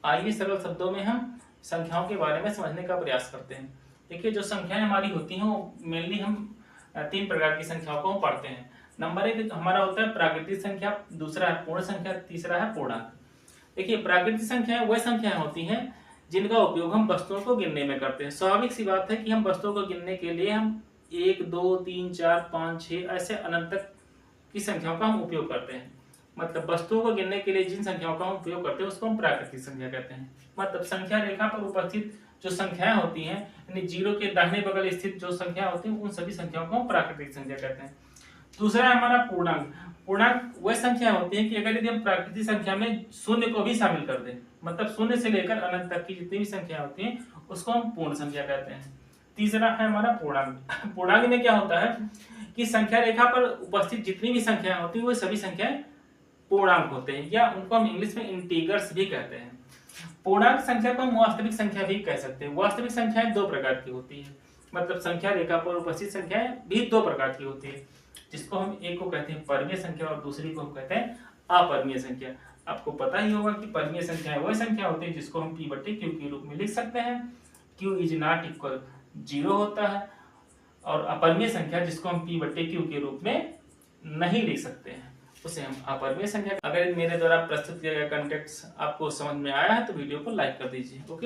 आइए सरल शब्दों में हम संख्याओं के बारे में समझने का प्रयास करते हैं। देखिए, जो संख्याएं हमारी होती हैं वो मेनली हम 3 प्रकार की संख्याओं को हम पढ़ते हैं। नंबर 1 हमारा होता है प्राकृतिक संख्या, दूसरा है पूर्ण संख्या, तीसरा है पूर्णांक। देखिए, प्राकृतिक संख्याएं वह संख्याएं होती हैं जिनका उपयोग हम वस्तुओं को गिनने में करते हैं। स्वाभाविक सी बात है कि हम वस्तुओं को गिनने के लिए हम 1, 2, 3, 4, 5, 6 ऐसे अनंत तक की संख्याओं का हम उपयोग करते हैं। मतलब वस्तुओं को गिनने के लिए जिन संख्याओं का हम उपयोग करते हैं उसको हम प्राकृतिक संख्या कहते हैं। मतलब संख्या रेखा पर उपस्थित जो संख्याएं होती हैं, यानी जीरो के दाहिने बगल स्थित जो संख्या होती है, उन सभी संख्याओं को हम प्राकृतिक संख्या कहते हैं। दूसरा है हमारा पूर्णांक। पूर्णांक वह संख्या होती है कि अगर यदि हम प्राकृतिक संख्या में शून्य को भी शामिल कर दें, मतलब शून्य से लेकर अनंत तक की जितनी भी संख्या होती है उसको हम पूर्ण संख्या कहते हैं। तीसरा है हमारा पूर्णांक। पूर्णांक में क्या होता है कि संख्या रेखा पर उपस्थित जितनी भी संख्याएं होती है वो सभी संख्याएं पूर्णांक होते हैं, या उनको हम इंग्लिश में इंटीगर्स भी कहते हैं। पूर्णांक संख्या को हम वास्तविक संख्या भी कह सकते हैं। वास्तविक संख्याएं 2 प्रकार की होती है, मतलब संख्या रेखा पर उपस्थित संख्याएं भी 2 प्रकार की होती है, जिसको हम एक को कहते हैं परमीय संख्या और दूसरी को हम कहते हैं अपरमीय संख्या। आपको पता ही होगा कि परमीय संख्या वह संख्या होती है जिसको हम p/q के रूप में लिख सकते हैं। q इज नॉट इक्वल 0 होता है, और अपरमीय संख्या जिसको हम p/q के रूप में नहीं लिख सकते हैं उसे हम अपरमीय संख्या। अगर मेरे द्वारा प्रस्तुत किया गया कंटेंट्स आपको समझ में आया है तो वीडियो को लाइक कर दीजिए। ओके।